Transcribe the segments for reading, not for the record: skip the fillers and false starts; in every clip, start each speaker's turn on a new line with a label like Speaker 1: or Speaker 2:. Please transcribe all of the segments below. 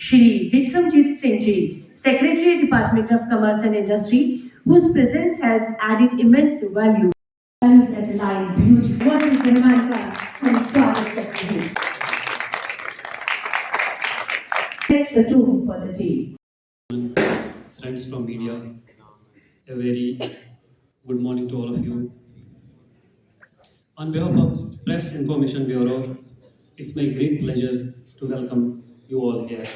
Speaker 1: Shri Vikramjit Singh Ji, Secretary, Department of Commerce and Industry, whose presence has added immense value. Values that align beautifully. What is the mantra and start effectively? Set the tone for the day.
Speaker 2: Friends from media, a very good morning to all of you. On behalf of Press Information Bureau, it's my great pleasure to welcome you all here.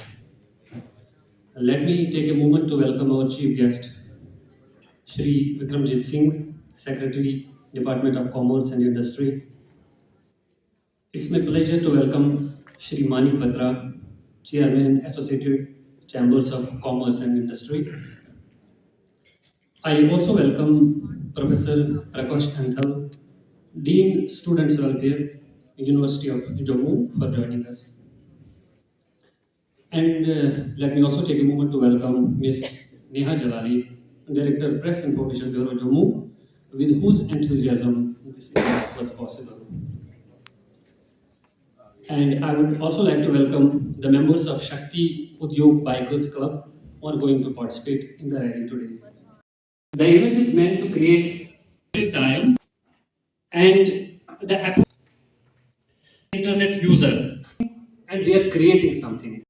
Speaker 2: Let me take a moment to welcome our chief guest, Shri Vikramjit Singh, Secretary, Department of Commerce and Industry. It's my pleasure to welcome Shri Manik Batra, Chairman, Associated Chambers of Commerce and Industry. I also welcome Professor Prakash Anthal, Dean Students Welfare, University of Jammu, for joining us. And let me also take a moment to welcome Ms. Neha Jalali, Director Press Information Bureau Jammu, with whose enthusiasm this event was possible. And I would also like to welcome the members of Shakti Udyog Bikers Club who are going to participate in the rally today. The event is meant to create time and the internet user, and we are creating something.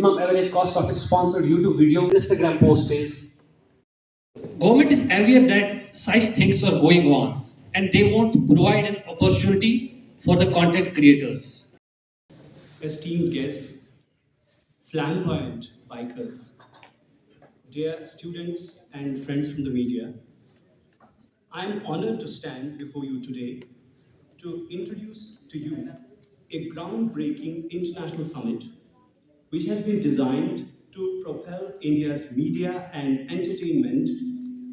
Speaker 2: Minimum average cost of a sponsored YouTube video, Instagram post is. Government is aware that such things are going on, and they want to provide an opportunity for the content creators.
Speaker 3: Esteemed guests, flamboyant bikers, dear students and friends from the media, I am honored to stand before you today to introduce to you a groundbreaking international summit which has been designed to propel India's media and entertainment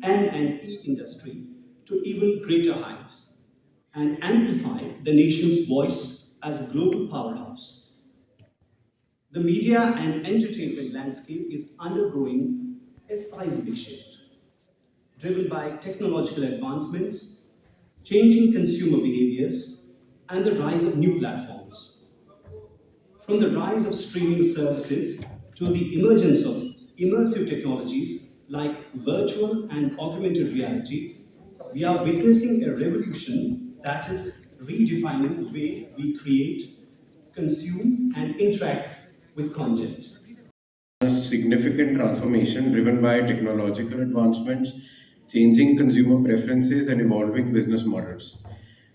Speaker 3: and e-industry to even greater heights and amplify the nation's voice as a global powerhouse. The media and entertainment landscape is undergoing a seismic shift, driven by technological advancements, changing consumer behaviors, and the rise of new platforms. From the rise of streaming services to the emergence of immersive technologies like virtual and augmented reality, we are witnessing a revolution that is redefining the way we create, consume, and interact with content.
Speaker 4: Significant transformation driven by technological advancements, changing consumer preferences, and evolving business models.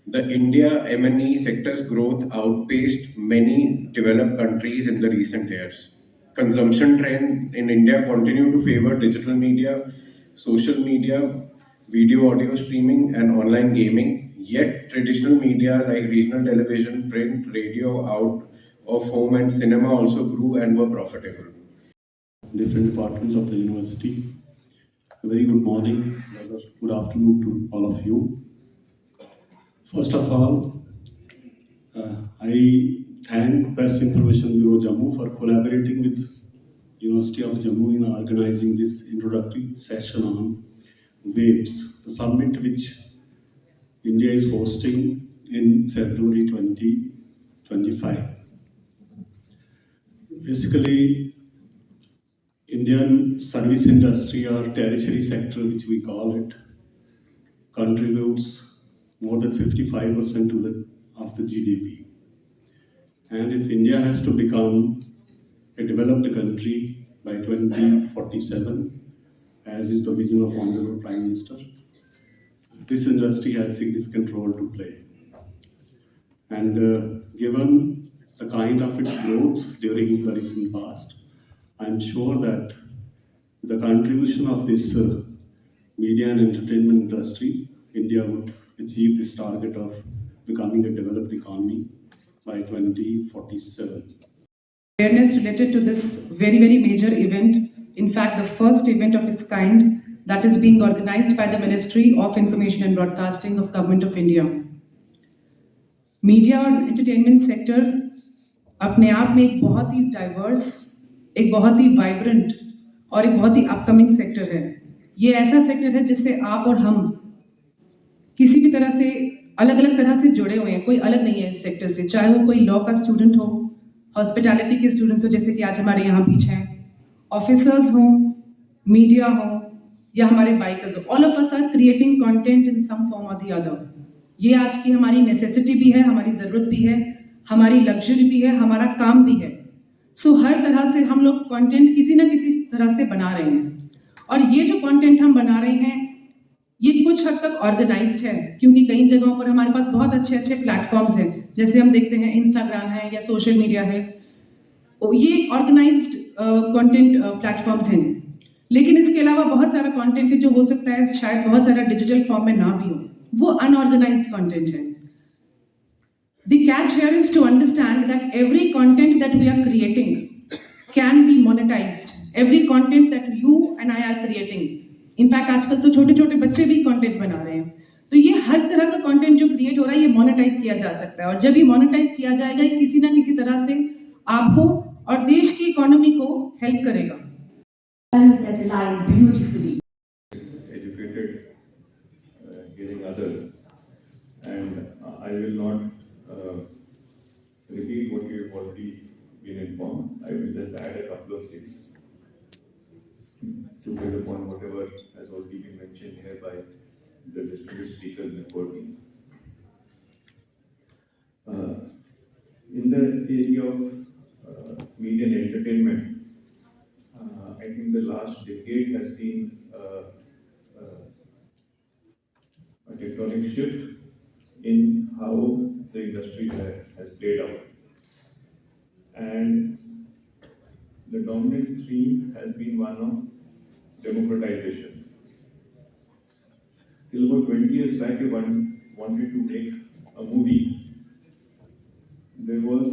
Speaker 4: The India M&E sector's growth outpaced many developed countries in the recent years. Consumption trends in India continue to favor digital media, social media, video audio streaming, and online gaming. Yet traditional media like regional television, print, radio, out of home, and cinema also grew and were profitable.
Speaker 5: Different departments of the university. A very good morning, good afternoon to all of you. First of all, I thank Press Information Bureau Jammu for collaborating with University of Jammu in organizing this introductory session on WAVES, the summit which India is hosting in February 2025. Basically, Indian service industry or tertiary sector, which we call it, contributes more than 55% of the GDP. And if India has to become a developed country by 2047, as is the vision of Honorable Prime Minister, this industry has a significant role to play. And given the kind of its growth during the recent past, I'm sure that the contribution of this media and entertainment industry, India would achieve this target of becoming a developed economy by 2047.
Speaker 6: Awareness related to this very, very major event, in fact, the first event of its kind that is being organized by the Ministry of Information and Broadcasting of Government of India. Media और entertainment sector अपने आप में एक बहुत ही diverse, एक बहुत ही vibrant और एक बहुत ही अपकमिंग सेक्टर है। ये ऐसा सेक्टर है जिससे आप और हम किसी भी तरह से अलग अलग तरह से जुड़े हुए हैं, कोई अलग नहीं है इस सेक्टर से, चाहे वो कोई लॉ का स्टूडेंट हो, हॉस्पिटैलिटी के स्टूडेंट्स हो, जैसे कि आज हमारे यहाँ बीच हैं, ऑफिसर्स हों, मीडिया हो, या हमारे बाइकर्स हो, all of us are creating content in some form or the other. ये आज की हमारी नेसेसिटी भी है, हमारी ज़रूरत भी है, हमारी लग्जरी भी है, हमारा काम भी है। सो हर तरह से हम लोग कंटेंट किसी ना किसी तरह से बना रहे हैं, और ये जो कंटेंट हम बना रहे हैं ये कुछ हद तक ऑर्गेनाइज्ड है, क्योंकि कई जगहों पर हमारे पास बहुत अच्छे अच्छे प्लेटफॉर्म्स हैं, जैसे हम देखते हैं इंस्टाग्राम है या सोशल मीडिया है, ये ऑर्गेनाइज्ड कंटेंट प्लेटफॉर्म्स हैं। लेकिन इसके अलावा बहुत सारा कंटेंट है जो हो सकता है शायद बहुत सारा डिजिटल फॉर्म में ना भी हो, वो अनऑर्गेनाइज्ड कंटेंट है। The catch here is to understand that every content that we are creating can be monetized. Every content that you and I are creating. In fact, आजकल तो छोटे छोटे बच्चे भी कंटेंट बना रहे हैं, तो ये हर तरह का कंटेंट जो क्रिएट हो रहा है ये मोनेटाइज किया जा सकता है, और जब ये मोनेटाइज किया जाएगा ये किसी ना किसी तरह से आपको और देश की इकोनॉमी को हेल्प करेगा।
Speaker 1: Values that align beautifully.
Speaker 7: Educated, hearing others, and I will not repeat what you have already been informed. I will just add a couple of things to build upon whatever has already been mentioned here by the distinguished speakers before me. In the area of media and entertainment, I think the last decade has seen a tectonic shift in how the industry has played out. And the dominant theme has been one of democratization. Till about 20 years back, if one wanted to make a movie, there was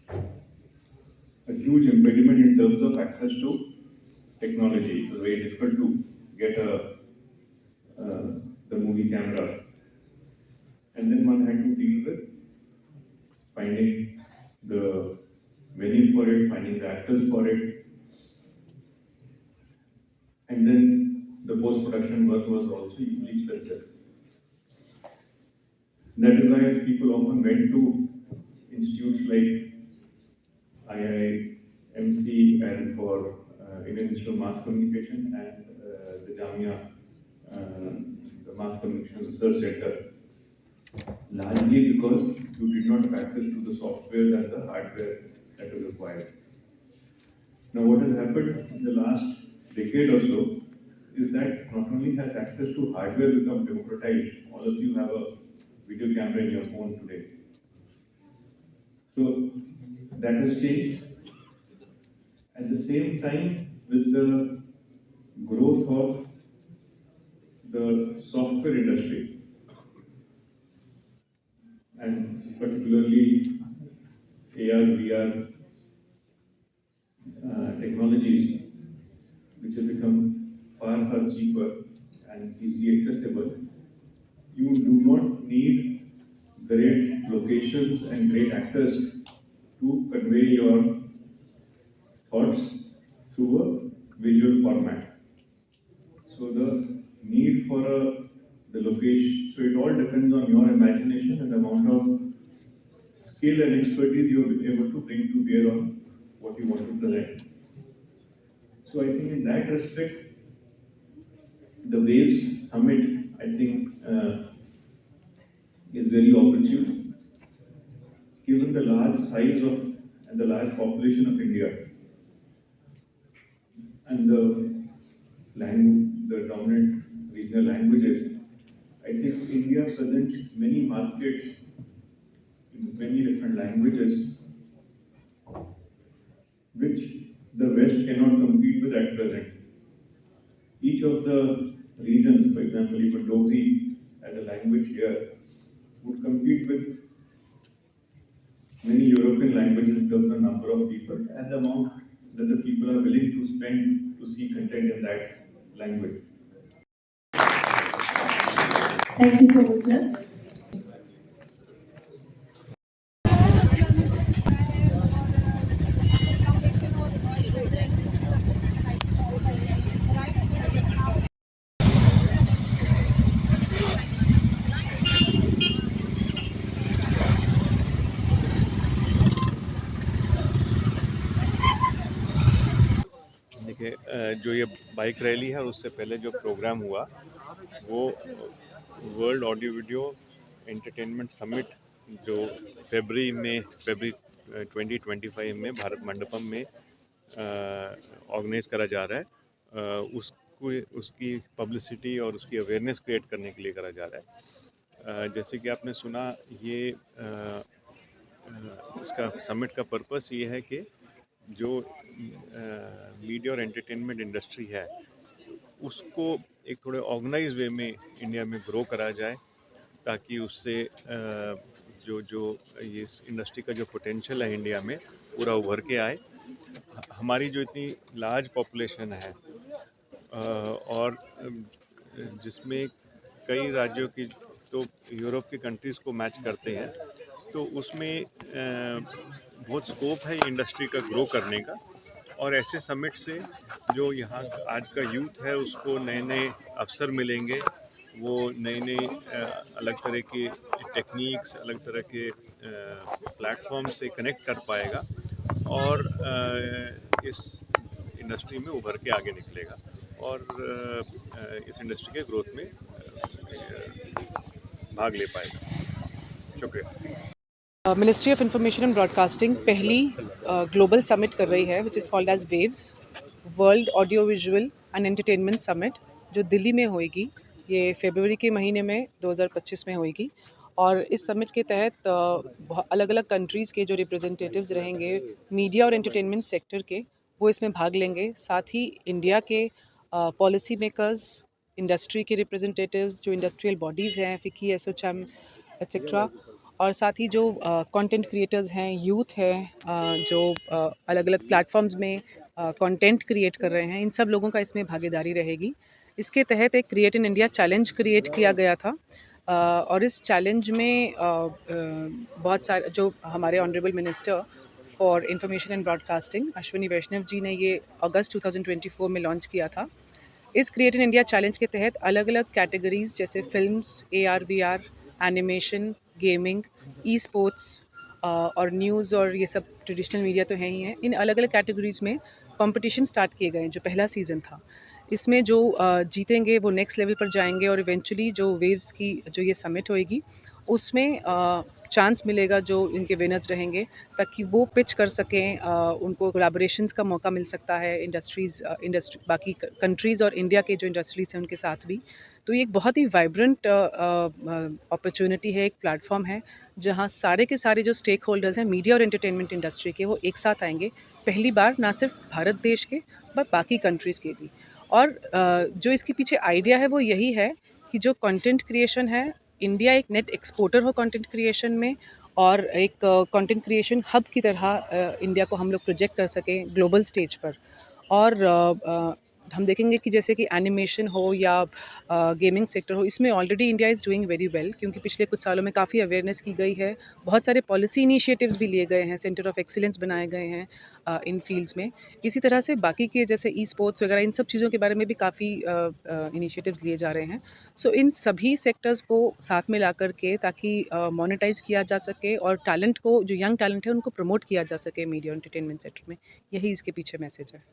Speaker 7: a huge impediment in terms of access to technology. It was very difficult to get the movie camera. And then one had to deal with finding the venue for it, finding the actors for it. And then the post-production work was also hugely expensive. That is why people often went to institutes like IIMC and for Indian Institute of Mass Communication and the Jamia, the Mass Communication Research Center. Largely because you did not have access to the software and the hardware that was required. Now, what has happened in the last decade or so is that not only has access to hardware become democratized, all of you have a video camera in your phone today. So that has changed. At the same time, with the growth of the software industry, and particularly AR, VR technologies, which have become far, far cheaper and easily accessible, you do not need great locations and great actors to convey your thoughts through a visual format. So the need for the location, so it all depends on your imagination and the amount of skill and expertise you are able to bring to bear on what you want to present. So I think in that respect, the Waves Summit, I think, is very opportune, given the large size of and the large population of India and the dominant regional languages. I think India presents many markets in many different languages, which the West cannot compete with at present. Each of the regions, for example, even Dogri as a language here, would compete with many European languages in terms of number of people and the amount that the people are willing to spend to see content in that language.
Speaker 1: Thank you so much, sir.
Speaker 7: जो ये bike rally है और उससे पहले जो programme हुआ वो world audio video entertainment summit जो फरवरी 2025 में भारत मंडपम में ऑर्गेनाइज करा जा रहा है, उसको उसकी पब्लिसिटी और उसकी अवेयरनेस क्रिएट करने के लिए करा जा रहा है। जैसे कि आपने सुना, ये इसका समिट का पर्पस ये है कि जो मीडिया और एंटरटेनमेंट इंडस्ट्री है उसको एक थोड़े ऑर्गेनाइज वे में इंडिया में ग्रो करा जाए, ताकि उससे जो जो ये इस इंडस्ट्री का जो पोटेंशियल है इंडिया में पूरा उभर के आए। हमारी जो इतनी लार्ज पॉपुलेशन है और जिसमें कई राज्यों की तो यूरोप की कंट्रीज़ को मैच करते हैं, तो उसमें बहुत स्कोप है इंडस्ट्री का ग्रो करने का। और ऐसे समिट से जो यहाँ आज का यूथ है उसको नए नए अवसर मिलेंगे, वो नई नई अलग तरह के टेक्निक्स, अलग तरह के प्लेटफॉर्म से कनेक्ट कर पाएगा और इस इंडस्ट्री में उभर के आगे निकलेगा और इस इंडस्ट्री के ग्रोथ में भाग ले पाएगा। शुक्रिया।
Speaker 6: Ministry of information and broadcasting पहली ग्लोबल समिट कर रही है विच इज़ कॉल्ड एज वेव्स, world audio visual and entertainment summit, जो दिल्ली में होएगी। ये फरवरी के महीने में 2025 में होएगी और इस समिट के तहत अलग अलग कंट्रीज़ के जो रिप्रेजेंटेटिव्स रहेंगे मीडिया और एंटरटेनमेंट सेक्टर के, वो इसमें भाग लेंगे। साथ ही इंडिया के पॉलिसी मेकर्स, इंडस्ट्री के रिप्रेजेंटेटिव्स, जो इंडस्ट्रियल बॉडीज़ हैं, फिकी, एसोचैम एक्सेट्रा, और साथ ही जो कंटेंट क्रिएटर्स हैं, यूथ है, जो अलग अलग प्लेटफॉर्म्स में कंटेंट क्रिएट कर रहे हैं, इन सब लोगों का इसमें भागीदारी रहेगी। इसके तहत एक create in India challenge create किया गया था और इस चैलेंज में बहुत सारे जो हमारे honourable minister for information and broadcasting Ashwini Vaishnav ji ने ये अगस्त 2024 में लॉन्च किया था। इस क्रिएट इन इंडिया चैलेंज के तहत अलग अलग कैटेगरीज़ जैसे films, AR VR, animation, gaming, e sports और न्यूज़ और ये सब ट्रेडिशनल मीडिया तो हैं ही हैं, इन अलग अलग कैटेगरीज़ में कंपटीशन स्टार्ट किए गए हैं। जो पहला सीज़न था, इसमें जो जीतेंगे वो नेक्स्ट लेवल पर जाएंगे और इवेंचुअली जो वेव्स की जो ये समिट होएगी उसमें चांस मिलेगा जो इनके विनर्स रहेंगे, ताकि वो पिच कर सकें, उनको कोलैबोरेशंस का मौका मिल सकता है इंडस्ट्री बाकी कंट्रीज़ और इंडिया के जो इंडस्ट्रीज़ हैं उनके साथ भी। तो ये एक बहुत ही वाइब्रेंट अपॉर्चुनिटी है, एक प्लेटफॉर्म है जहाँ सारे के सारे जो स्टेक होल्डर्स हैं मीडिया और एंटरटेनमेंट इंडस्ट्री के, वो एक साथ आएंगे पहली बार, ना सिर्फ भारत देश के बट बाकी कंट्रीज़ के भी। और जो इसके पीछे आइडिया है वो यही है कि जो कंटेंट क्रिएशन है, इंडिया एक नेट एक्सपोर्टर हो कंटेंट क्रिएशन में, और एक कंटेंट क्रिएशन हब की तरह इंडिया को हम लोग प्रोजेक्ट कर सकें ग्लोबल स्टेज पर। और हम देखेंगे कि जैसे कि एनिमेशन हो या गेमिंग सेक्टर हो, इसमें already India is doing very well, क्योंकि पिछले कुछ सालों में काफ़ी अवेयरनेस की गई है, बहुत सारे पॉलिसी इनिशिएटिव्स भी लिए गए हैं, सेंटर ऑफ एक्सीलेंस बनाए गए हैं इन फील्ड्स में। इसी तरह से बाकी के जैसे ई स्पोर्ट्स वगैरह, इन सब चीज़ों के बारे में भी काफ़ी इनिशिएटिव्स लिए जा रहे हैं। सो इन सभी सेक्टर्स को साथ में ला कर के, ताकि मोनेटाइज किया जा सके और टैलेंट को, जो यंग टैलेंट है उनको प्रमोट किया जा सके मीडिया एंटरटेनमेंट सेक्टर में, यही इसके पीछे मैसेज है।